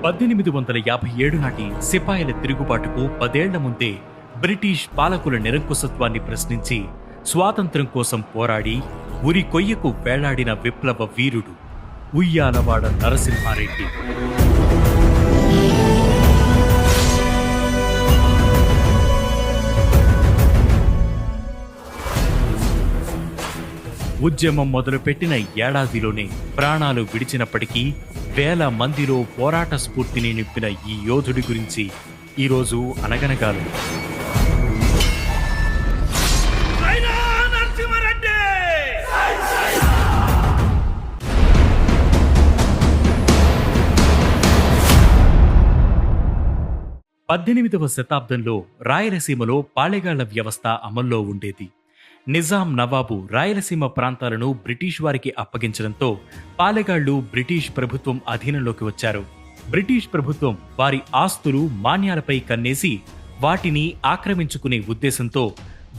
1857 నాటి సిపాయిల తిరుగుబాటుకు 10 ఏళ్ల ముందే బ్రిటిష్ పాలకుల నిరంకుశత్వాన్ని ప్రశ్నించి స్వాతంత్ర్యం కోసం పోరాడి ఉరి కొయ్యకు వేలాడిన విప్లవ వీరుడు ఉయ్యాలవాడ నరసింహారెడ్డి. ఉద్యమం మొదలుపెట్టిన ఏడాదిలోనే ప్రాణాలు విడిచినప్పటికీ వేల మందిలో పోరాట స్ఫూర్తిని నింపిన ఈ యోధుడి గురించి ఈరోజు అనగనగాలు. పద్దెనిమిదవ శతాబ్దంలో రాయలసీమలో పాళెగాళ్ల వ్యవస్థ అమల్లో ఉండేది. నిజాం నవాబు రాయలసీమ ప్రాంతాలను బ్రిటిష్ వారికి అప్పగించడంతో పాలెగాళ్లు బ్రిటిష్ ప్రభుత్వం అధీనంలోకి వచ్చారు. బ్రిటిష్ ప్రభుత్వం వారి ఆస్తులు మాన్యాలపై కన్నేసి వాటిని ఆక్రమించుకునే ఉద్దేశంతో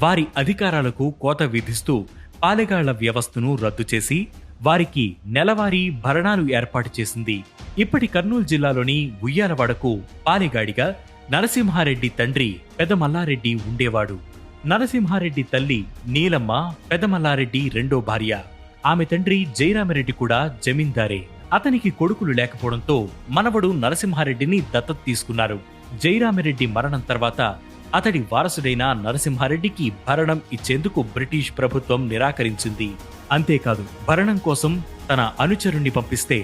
వారి అధికారాలకు కోత విధిస్తూ పాలెగాళ్ల వ్యవస్థను రద్దు చేసి వారికి నెలవారీ భరణాలు ఏర్పాటు చేసింది. ఇప్పటి కర్నూలు జిల్లాలోని ఉయ్యాలవాడకు పాలెగాడిగా నరసింహారెడ్డి తండ్రి పెదమల్లారెడ్డి ఉండేవాడు. నరసింహారెడ్డి తల్లి నీలమ్మ పెదమల్లారెడ్డి రెండో భార్య. ఆమె తండ్రి జయరామరెడ్డి కూడా జమీందారే. అతనికి కొడుకులు లేకపోవడంతో మనవడు నరసింహారెడ్డిని దత్తత తీసుకున్నారు. జయరామరెడ్డి మరణం తర్వాత అతడి వారసుడైన నరసింహారెడ్డికి భరణం ఇచ్చేందుకు బ్రిటిష్ ప్రభుత్వం నిరాకరించింది. అంతేకాదు, భరణం కోసం తన అనుచరుణ్ణి పంపిస్తే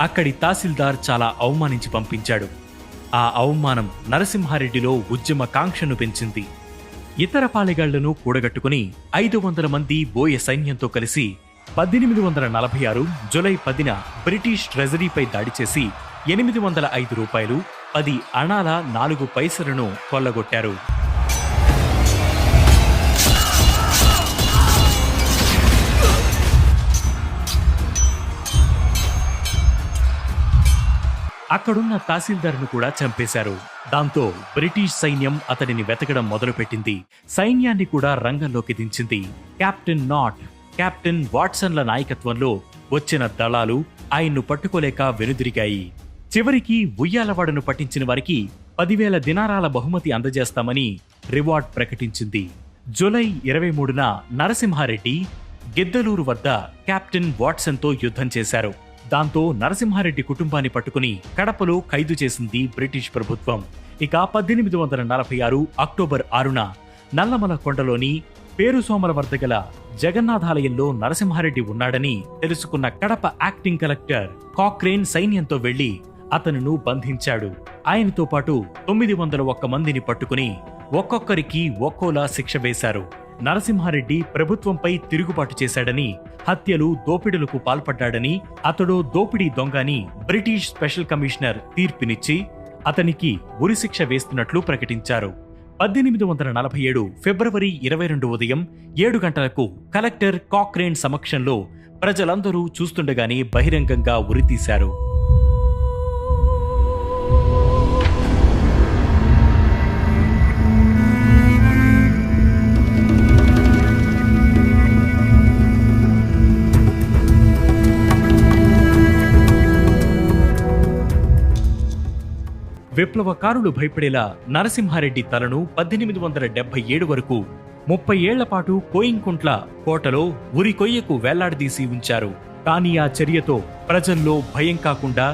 అక్కడి తహసీల్దార్ చాలా అవమానించి పంపించాడు. ఆ అవమానం నరసింహారెడ్డిలో ఉద్యమ కాంక్షను పెంచింది. ఇతర పాలెగాళ్లను కూడగట్టుకుని 500 మంది బోయ సైన్యంతో కలిసి 1846 జూలై 10న బ్రిటిష్ ట్రెజరీపై దాడి చేసి 805 రూపాయలు 10 అణాల 4 పైసలను కొల్లగొట్టారు. అక్కడున్న తహసీల్దార్ను కూడా చంపేశారు. దాంతో బ్రిటిష్ సైన్యం అతడిని వెతకడం మొదలుపెట్టింది. సైన్యాన్ని కూడా రంగంలోకి దించింది. కెప్టెన్ నాట్, కెప్టెన్ వాట్సన్ల నాయకత్వంలో వచ్చిన దళాలు ఆయన్ను పట్టుకోలేక వెనుదిరిగాయి. చివరికి ఉయ్యాలవాడను పట్టించిన వారికి 10,000 దినారాల బహుమతి అందజేస్తామని రివార్డ్ ప్రకటించింది. జూలై 23న నరసింహారెడ్డి గిద్దలూరు వద్ద కెప్టెన్ వాట్సన్తో యుద్ధం చేశారు. దాంతో నరసింహారెడ్డి కుటుంబాన్ని పట్టుకుని కడపలో ఖైదు చేసింది బ్రిటిష్ ప్రభుత్వం. ఇక 1846 అక్టోబర్ 6న నల్లమల కొండలోని పేరుసోమల వద్ద గల జగన్నాథాలయంలో నరసింహారెడ్డి ఉన్నాడని తెలుసుకున్న కడప యాక్టింగ్ కలెక్టర్ కాక్రేన్ సైన్యంతో వెళ్లి అతనును బంధించాడు. ఆయనతో పాటు 901 మందిని పట్టుకుని ఒక్కొక్కరికి ఒక్కోలా శిక్ష వేశారు. నరసింహారెడ్డి ప్రభుత్వంపై తిరుగుబాటు చేశాడని, హత్యలు దోపిడులకు పాల్పడ్డాడని, అతడు దోపిడీ దొంగని బ్రిటిష్ స్పెషల్ కమిషనర్ తీర్పునిచ్చి అతనికి ఉరిశిక్ష వేస్తున్నట్లు ప్రకటించారు. 1847 ఫిబ్రవరి 22 ఉదయం 7 గంటలకు కలెక్టర్ కాక్రేన్ సమక్షంలో ప్రజలందరూ చూస్తుండగానే బహిరంగంగా ఉరితీశారు. విప్లవకారులు భయపడేలా నరసింహారెడ్డి తలను 1877 వరకు 30 ఏళ్ల పాటు కోయింకుంట్ల కోటలో ఉరి కొయ్యకు వేలాడదీసి ఉంచారు. కానీ ఆ చర్యతో ప్రజల్లో భయం కాకుండా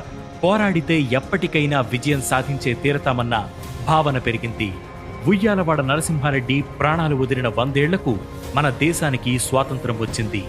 పోరాడితే ఎప్పటికైనా విజయం సాధించే తీరతామన్న భావన పెరిగింది. ఉయ్యాలవాడ నరసింహారెడ్డి ప్రాణాలు వదిలిన 100 ఏళ్లకు మన దేశానికి స్వాతంత్రం వచ్చింది.